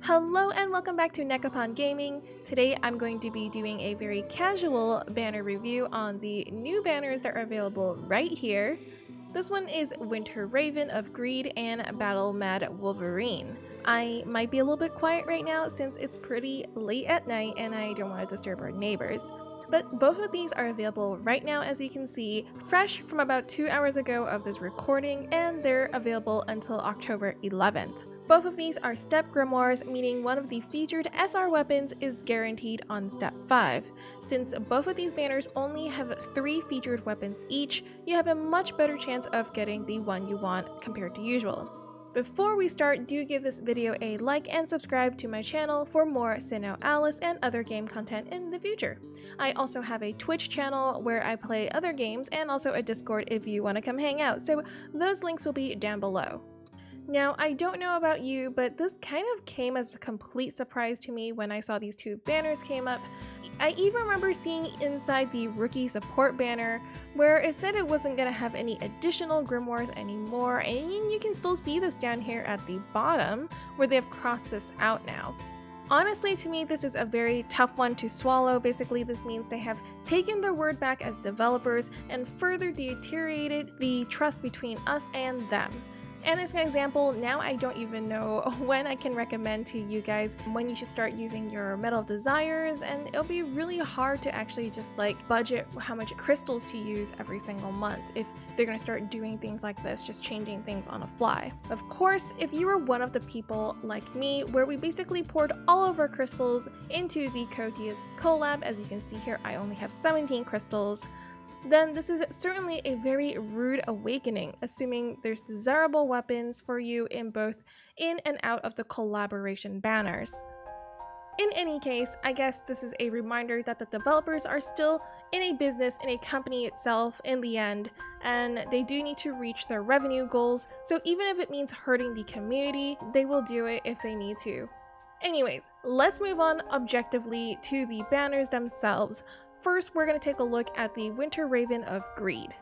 Hello and welcome back to Nekapon Gaming. Today I'm going to be doing a very casual banner review on the new banners that are available right here. This one is Winter Raven of Greed and Battlemad Wolverine. I might be a little bit quiet right now since it's pretty late at night and I don't want to disturb our neighbors. But both of these are available right now, as you can see, fresh from about 2 hours ago of this recording, and they're available until October 11th. Both of these are step grimoires, meaning one of the featured SR weapons is guaranteed on step 5. Since both of these banners only have 3 featured weapons each, you have a much better chance of getting the one you want compared to usual. Before we start, do give this video a like and subscribe to my channel for more SINoALICE and other game content in the future. I also have a Twitch channel where I play other games and also a Discord if you want to come hang out, so those links will be down below. Now, I don't know about you, but this kind of came as a complete surprise to me when I saw these two banners came up. I even remember seeing inside the rookie support banner where it said it wasn't going to have any additional grimoires anymore, and you can still see this down here at the bottom where they've crossed this out now. Honestly, to me, this is a very tough one to swallow. Basically, this means they have taken their word back as developers and further deteriorated the trust between us and them. And as an example, now I don't even know when I can recommend to you guys when you should start using your Metal of Desires, and it'll be really hard to actually just budget how much crystals to use every single month if they're going to start doing things like this, just changing things on a fly. Of course, if you were one of the people like me where we basically poured all of our crystals into the Cotius collab, as you can see here I only have 17 crystals, then this is certainly a very rude awakening, assuming there's desirable weapons for you in both in and out of the collaboration banners. In any case, I guess this is a reminder that the developers are still in a business, in a company itself in the end, and they do need to reach their revenue goals, so even if it means hurting the community, they will do it if they need to. Anyways, let's move on objectively to the banners themselves. First, we're going to take a look at the Winter Raven of Greed.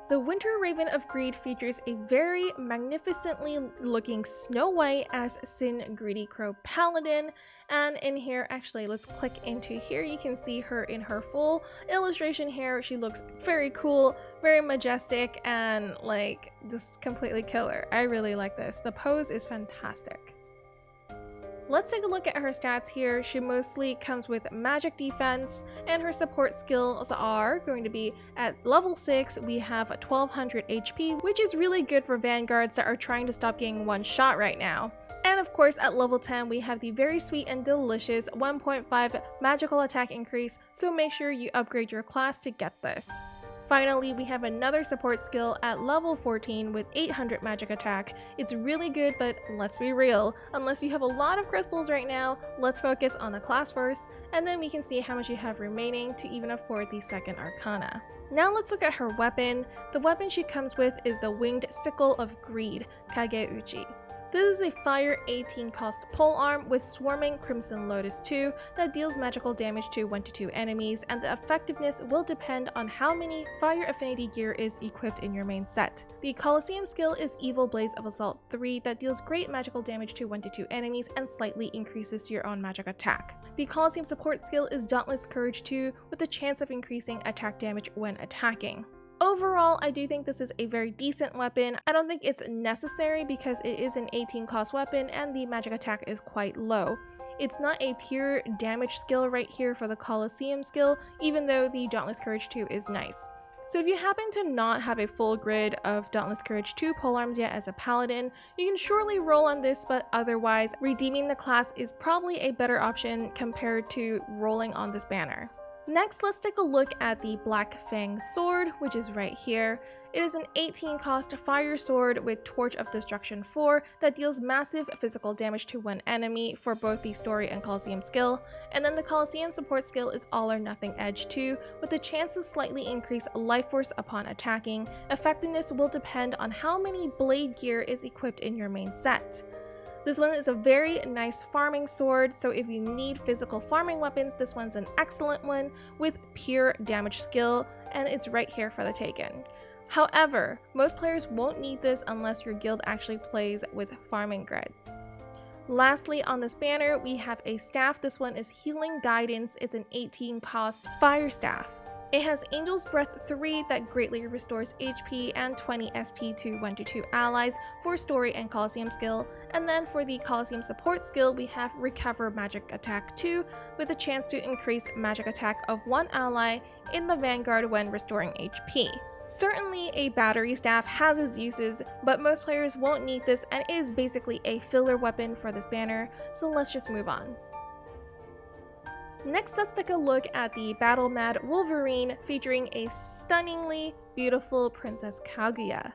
The Winter Raven of Greed features a very magnificently looking Snow White as Sin Greedy Crow Paladin, and in here, actually let's click into here, you can see her in her full illustration here. She looks very cool, very majestic, and just completely killer. I really like this. The pose is fantastic. Let's take a look at her stats here. She mostly comes with magic defense, and her support skills are going to be at level 6, we have 1200 HP, which is really good for vanguards that are trying to stop getting one shot right now. And of course, at level 10, we have the very sweet and delicious 1.5 magical attack increase, so make sure you upgrade your class to get this. Finally, we have another support skill at level 14 with 800 magic attack. It's really good, but let's be real, unless you have a lot of crystals right now, let's focus on the class first, and then we can see how much you have remaining to even afford the second arcana. Now let's look at her weapon. The weapon she comes with is the Winged Sickle of Greed, Kageuchi. This is a fire 18 cost polearm with Swarming Crimson Lotus 2 that deals magical damage to 1 to 2 enemies, and the effectiveness will depend on how many fire affinity gear is equipped in your main set. The Colosseum skill is Evil Blaze of Assault 3 that deals great magical damage to 1 to 2 enemies and slightly increases your own magic attack. The Colosseum support skill is Dauntless Courage 2 with a chance of increasing attack damage when attacking. Overall, I do think this is a very decent weapon. I don't think it's necessary because it is an 18 cost weapon and the magic attack is quite low. It's not a pure damage skill right here for the Colosseum skill, even though the Dauntless Courage 2 is nice. So if you happen to not have a full grid of Dauntless Courage 2 polearms yet as a paladin, you can surely roll on this, but otherwise, redeeming the class is probably a better option compared to rolling on this banner. Next, let's take a look at the Black Fang sword, which is right here. It is an 18 cost fire sword with Torch of Destruction 4 that deals massive physical damage to one enemy for both the story and Colosseum skill, and then the Colosseum support skill is All or Nothing Edge 2 with the chance to slightly increase life force upon attacking. Effectiveness will depend on how many blade gear is equipped in your main set. This one is a very nice farming sword, so if you need physical farming weapons, this one's an excellent one with pure damage skill, and it's right here for the taken. However, most players won't need this unless your guild actually plays with farming grids. Lastly, on this banner, we have a staff. This one is Healing Guidance. It's an 18 cost fire staff. It has Angel's Breath 3 that greatly restores HP and 20 SP to 1-2 allies for story and Coliseum skill. And then for the Coliseum support skill, we have Recover Magic Attack 2 with a chance to increase magic attack of one ally in the Vanguard when restoring HP. Certainly a battery staff has its uses, but most players won't need this and it is basically a filler weapon for this banner, so let's just move on. Next, let's take a look at the Battlemad Wolverine featuring a stunningly beautiful Princess Kaguya.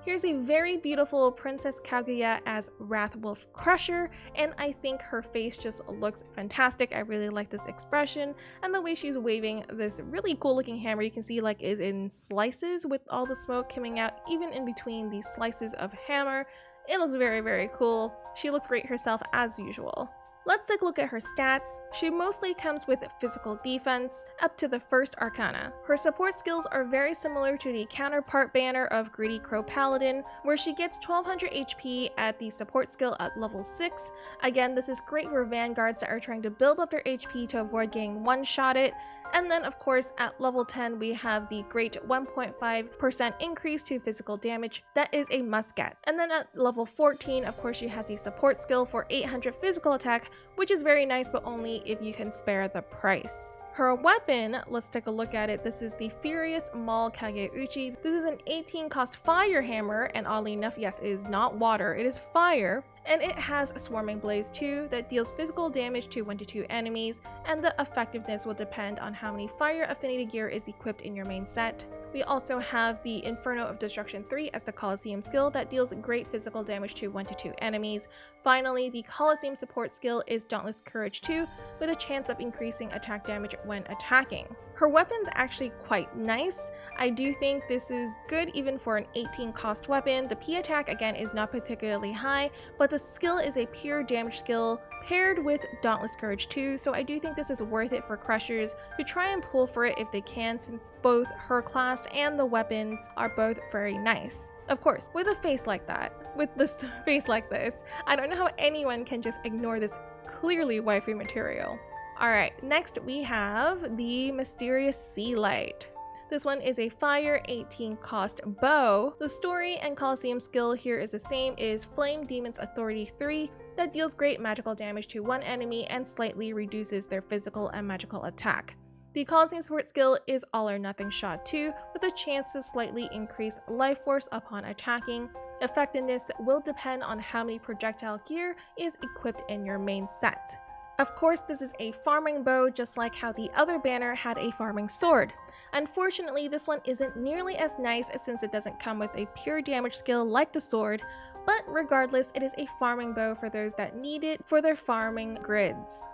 Here's a very beautiful Princess Kaguya as Wrathwolf Crusher, and I think her face just looks fantastic. I really like this expression, and the way she's waving this really cool looking hammer you can see like is in slices with all the smoke coming out even in between these slices of hammer. It looks very, very cool. She looks great herself as usual. Let's take a look at her stats. She mostly comes with physical defense up to the first Arcana. Her support skills are very similar to the counterpart banner of Greedy Crow Paladin, where she gets 1200 HP at the support skill at level 6. Again, this is great for vanguards that are trying to build up their HP to avoid getting one-shotted. And then of course at level 10 we have the great 1.5% increase to physical damage. That is a must get. And then at level 14 of course she has the support skill for 800 physical attack, which is very nice but only if you can spare the price. Her weapon, let's take a look at it. This is the Furious Maul Kageuchi. This is an 18 cost fire hammer, and oddly enough, yes, it is not water, it is fire. And it has Swarming Blaze 2 that deals physical damage to 1-2 enemies, and the effectiveness will depend on how many fire affinity gear is equipped in your main set. We also have the Inferno of Destruction 3 as the Coliseum skill that deals great physical damage to 1-2 enemies. Finally, the Coliseum support skill is Dauntless Courage 2 with a chance of increasing attack damage when attacking. Her weapon's actually quite nice. I do think this is good even for an 18 cost weapon. The P attack again is not particularly high, but the skill is a pure damage skill paired with Dauntless Courage 2, so I do think this is worth it for crushers to try and pull for it if they can, since both her class and the weapons are both very nice. Of course, with a face like that, with this face like this, I don't know how anyone can just ignore this clearly waifu material. Alright, next we have the Mysterious Sea Light. This one is a fire 18 cost bow. The story and Coliseum skill here is the same, is Flame Demon's Authority 3 that deals great magical damage to one enemy and slightly reduces their physical and magical attack. The Coliseum support skill is All or Nothing Shot 2 with a chance to slightly increase life force upon attacking. Effectiveness will depend on how many projectile gear is equipped in your main set. Of course, this is a farming bow, just like how the other banner had a farming sword. Unfortunately, this one isn't nearly as nice since it doesn't come with a pure damage skill like the sword, but regardless, it is a farming bow for those that need it for their farming grids.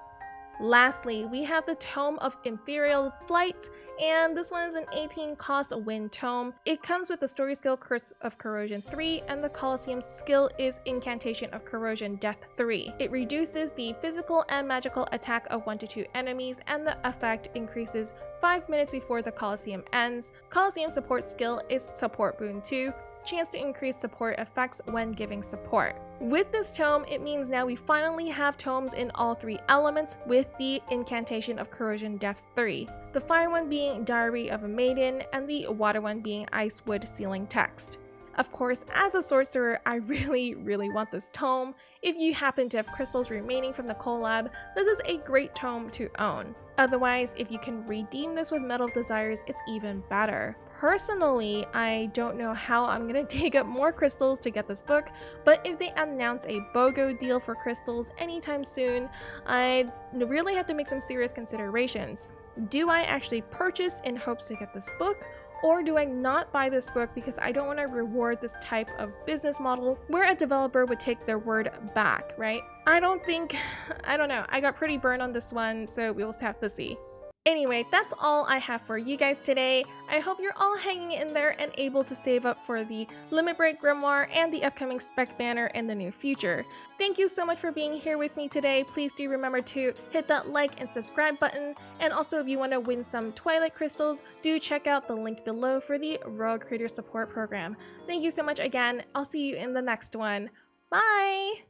Lastly, we have the Tome of Ethereal Flight, and this one is an 18 cost wind tome. It comes with the story skill Curse of Corrosion 3, and the Coliseum skill is Incantation of Corrosion Death 3. It reduces the physical and magical attack of 1-2 enemies, and the effect increases 5 minutes before the Coliseum ends. Coliseum support skill is Support Boon 2. Chance to increase support effects when giving support. With this tome, it means now we finally have tomes in all 3 elements with the Incantation of Corrosion Death 3. The fire one being Diary of a Maiden and the water one being Icewood Sealing Text. Of course, as a sorcerer, I really want this tome. If you happen to have crystals remaining from the collab, this is a great tome to own. Otherwise, if you can redeem this with Metal Desires, it's even better. Personally, I don't know how I'm gonna dig up more crystals to get this book, but if they announce a BOGO deal for crystals anytime soon, I really have to make some serious considerations. Do I actually purchase in hopes to get this book? Or do I not buy this book because I don't want to reward this type of business model where a developer would take their word back, right? I don't know. I got pretty burned on this one, so we will have to see. Anyway, that's all I have for you guys today. I hope you're all hanging in there and able to save up for the Limit Break Grimoire and the upcoming spec banner in the near future. Thank you so much for being here with me today. Please do remember to hit that like and subscribe button. And also, if you want to win some Twilight crystals, do check out the link below for the Rogue Creator Support Program. Thank you so much again. I'll see you in the next one. Bye!